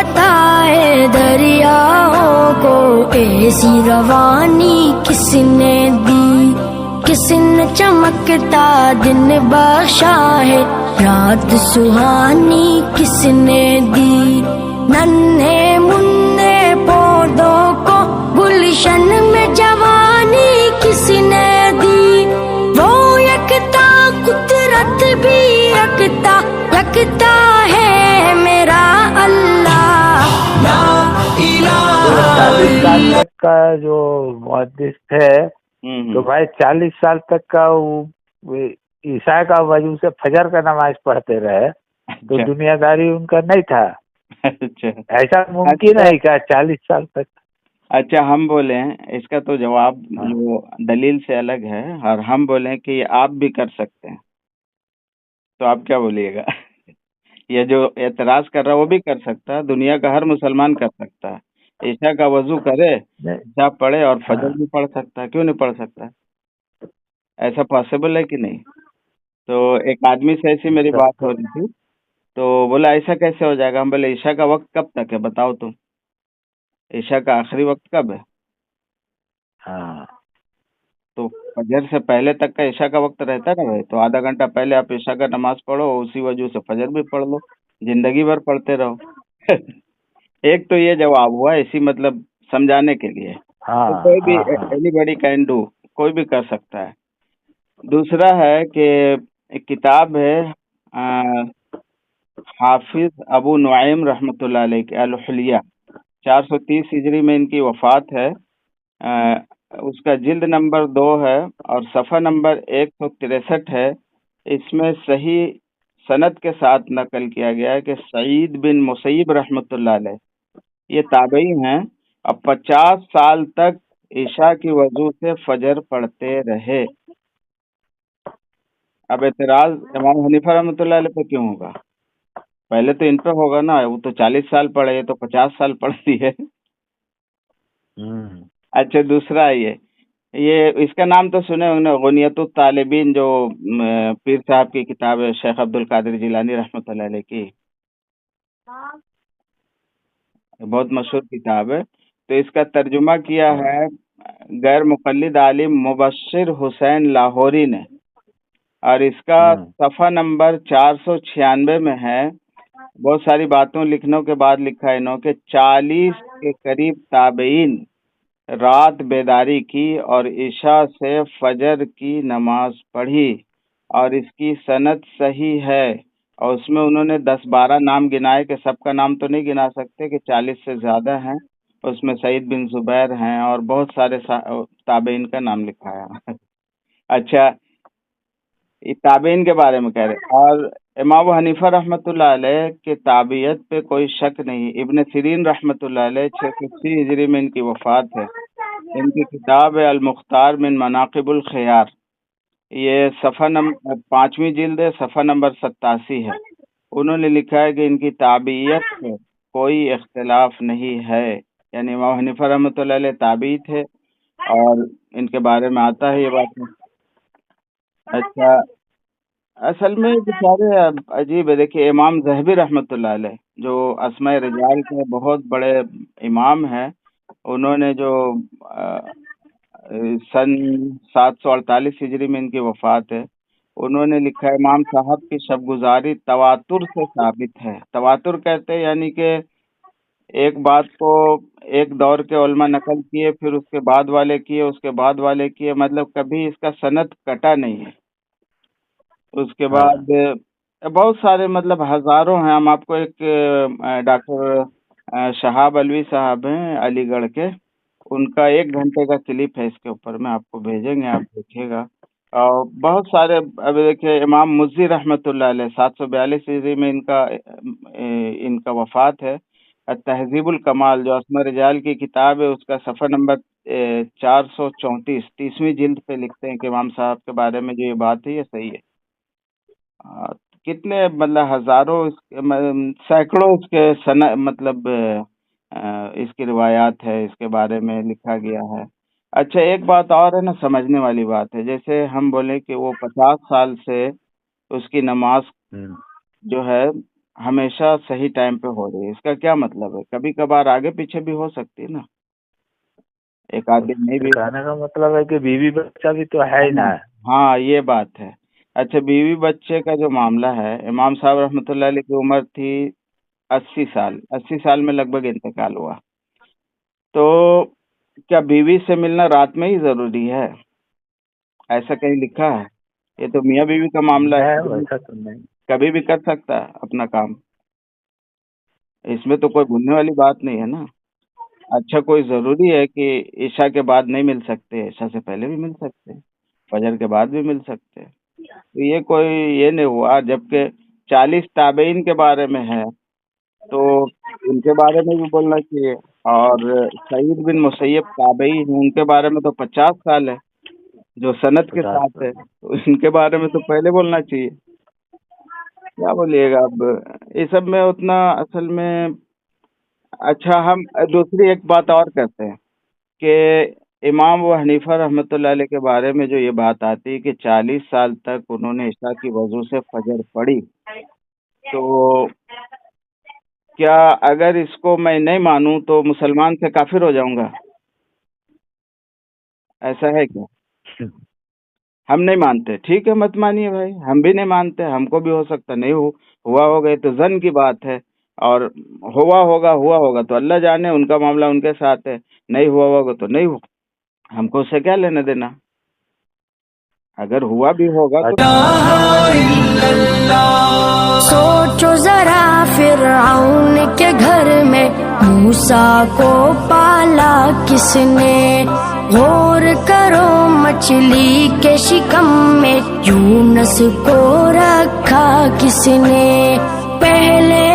بتائے دریاؤں کو ایسی روانی کس نے دی، کس نے چمکتا دن بخشا ہے، رات سہانی کس نے دی، ننھے منھے پودوں کو گلشن میں جوانی کس نے دی، وہ یکتا قدرت بھی یکتا یکتا ہے میرا اللہ، لا الہ 40 سال تک کا جو محدث تھے تو بھائی 40 سال تک کا وہ عشاء کا وضو سے فجر کا نماز پڑھتے رہے تو دنیا داری ان کا نہیں تھا. ایسا ممکن ہے کیا 40 سال تک؟ اچھا ہم بولیں اس کا تو جواب جو دلیل سے الگ ہے، اور ہم بولیں کہ یہ آپ بھی کر سکتے ہیں، تو آپ کیا بولیے گا؟ یہ جو اعتراض کر رہا ہے وہ بھی کر سکتا ہے، دنیا کا ہر مسلمان کر سکتا ہے، عشاء کا وضو کرے، عشاء پڑھے اور فجر بھی پڑھ سکتا ہے، کیوں نہیں پڑھ سکتا؟ ایسا پاسبل ہے کہ نہیں؟ تو ایک آدمی سے ایسی میری بات ہو رہی تھی تو بولا ایسا کیسے ہو جائے گا؟ ہم بولے عشاء کا وقت کب تک ہے بتاؤ تم، عشاء کا آخری وقت کب ہے؟ تو فجر سے پہلے تک کا عشاء کا وقت رہتا ہے نا بھائی، تو آدھا گھنٹہ پہلے آپ عشاء کا نماز پڑھو، اسی وجہ سے فجر بھی پڑھ لو، زندگی بھر پڑھتے رہو. ایک تو یہ جواب ہوا اسی مطلب سمجھانے کے لیے، تو کوئی بھی اینی باڈی کین ڈو، کوئی بھی کر سکتا ہے. دوسرا ہے کہ ایک کتاب ہے حافظ ابو نعیم رحمۃ اللہ علیہ کے الحلیہ، 430 ہجری میں ان کی وفات ہے. اس کا جلد نمبر 2 ہے اور صفحہ نمبر 163 ہے. اس میں صحیح سند کے ساتھ نقل کیا گیا ہے کہ سعید بن مسیب رحمۃ اللہ علیہ یہ تابعی ہیں اور 50 سال تک عشاء کی وضو سے فجر پڑھتے رہے. اب اعتراض امام حنیفہ رحمۃ اللہ علیہ پہ کیوں ہوگا؟ پہلے تو ان پہ ہوگا نا، وہ تو 40 سال پڑھے، یہ تو 50 سال پڑھتی ہے. اچھا دوسرا یہ اس کا نام تو سنے ہوں گے، غنیت الطالبین، جو پیر صاحب کی کتاب ہے، شیخ عبد القادر جیلانی رحمۃ اللہ علیہ کی، بہت مشہور کتاب ہے. تو اس کا ترجمہ کیا ہے غیر مقلد عالم مبشر حسین لاہوری نے، اور اس کا صفحہ نمبر 496 میں ہے. بہت ساری باتوں لکھنے کے بعد لکھا ہے انہوں کہ 40 کے قریب تابعین رات بیداری کی اور عشاء سے فجر کی نماز پڑھی، اور اس کی سند صحیح ہے. اور اس میں انہوں نے 10-12 نام گنائے کہ سب کا نام تو نہیں گنا سکتے کہ 40 سے زیادہ ہیں. اس میں سعید بن زبیر ہیں اور بہت سارے تابعین کا نام لکھا ہے. اچھا تابعین کے بارے میں کہہ رہے، اور امام حنیفہ رحمۃ اللہ علیہ کے تابعیت پہ کوئی شک نہیں. ابن سیرین رحمۃ اللہ علیہ 680 ہجری میں ان کی وفات ہے. ان کی کتاب ہے المختار من مناقب الخیار، یہ صفحہ نمبر 5ویں جلد ہے، صفحہ نمبر 87 ہے. انہوں نے لکھا ہے کہ ان کی تابعیت پہ کوئی اختلاف نہیں ہے، یعنی امام حنیفہ رحمۃ اللہ علیہ تابعی تھے اور ان کے بارے میں آتا ہے یہ بات. اچھا اصل میں بیچارے عجیب ہے. دیکھیے امام ذہبی رحمۃ اللہ علیہ جو اسماء رجال کے بہت بڑے امام ہیں، انہوں نے جو سن 748 ہجری میں ان کی وفات ہے، انہوں نے لکھا ہے امام صاحب کی شب گزاری تواتر سے ثابت ہے. تواتر کہتے ہیں یعنی کہ ایک بات کو ایک دور کے علماء نقل کیے، پھر اس کے بعد والے کیے، اس کے بعد والے کیے، مطلب کبھی اس کا سند کٹا نہیں ہے. اس کے بعد بہت سارے مطلب ہزاروں ہیں. ہم آپ کو ایک ڈاکٹر شہاب علوی صاحب ہیں علی گڑھ کے، ان کا 1 گھنٹے کا کلپ ہے اس کے اوپر، میں آپ کو بھیجیں گے، آپ دیکھیے گا. اور بہت سارے ابھی دیکھیے امام مزی رحمۃ اللہ علیہ 742 عیسوی میں ان کا وفات ہے. تہذیب الکمال جو اسماء رجال کی کتاب ہے، اس کا صفحہ نمبر 434 30ویں جلد پہ لکھتے ہیں کہ امام صاحب کے بارے میں جو یہ بات ہے یہ صحیح ہے. کتنے مطلب ہزاروں سینکڑوں اس کے مطلب اس کی روایات ہے، اس کے بارے میں لکھا گیا ہے. اچھا ایک بات اور ہے نا سمجھنے والی بات ہے، جیسے ہم بولے کہ وہ 50 سال سے اس کی نماز جو ہے ہمیشہ صحیح ٹائم پہ ہو رہی ہے، اس کا کیا مطلب ہے؟ کبھی کبھار آگے پیچھے بھی ہو سکتی ہے نا، ایک آدھ دن نہیں بھی۔ کہنے کا مطلب ہے کہ بیوی بچہ بھی تو ہے ہی نا۔ ہاں یہ بات ہے۔ اچھا بیوی بچے کا جو معاملہ ہے، امام صاحب رحمۃ اللہ علیہ کی عمر تھی 80 سال، 80 سال میں لگ بھگ انتقال ہوا، تو کیا بیوی سے ملنا رات میں ہی ضروری ہے؟ ایسا کہیں لکھا ہے؟ یہ تو میاں بیوی کا معاملہ ہے، ویسا تو نہیں۔ کبھی بھی کر سکتا ہے اپنا کام، اس میں تو کوئی بھولنے والی بات نہیں ہے نا۔ اچھا کوئی ضروری ہے کہ عشاء کے بعد نہیں مل سکتے؟ عشاء سے پہلے بھی مل سکتے، فجر کے بعد بھی مل سکتے، تو یہ کوئی یہ نہیں ہوا۔ جبکہ 40 تابعین کے بارے میں ہے تو ان کے بارے میں بھی بولنا چاہیے، اور سعید بن مسیب تابعی ہیں، ان کے بارے میں تو 50 سال ہے جو سند کے ساتھ ہے، تو ان کے بارے میں تو پہلے بولنا چاہیے۔ کیا بولیے گا اب یہ سب میں اتنا اصل میں۔ اچھا ہم دوسری ایک بات اور کرتے ہیں کہ امام ابو حنیفہ رحمۃ اللہ علیہ کے بارے میں جو یہ بات آتی ہے کہ 40 سال تک انہوں نے عشاء کی وضو سے فجر پڑھی، تو کیا اگر اس کو میں نہیں مانوں تو مسلمان سے کافر ہو جاؤں گا؟ ایسا ہے کیا؟ ہم نہیں مانتے، ٹھیک ہے مت مانیے بھائی، ہم بھی نہیں مانتے، ہم کو بھی ہو سکتا نہیں ہوا ہوگا، تو زن کی بات ہے، اور ہوا ہوگا تو اللہ جانے، ان کا معاملہ ان کے ساتھ ہے، نہیں ہوا ہوگا تو نہیں ہو، ہم کو اس سے کیا لینا دینا؟ اگر ہوا بھی ہوگا تو سوچو ذرا فرعون کے گھر میں موسیٰ کو پالا کس نے، غور کرو مچھلی کے شکم میں یونس کو رکھا کس نے، پہلے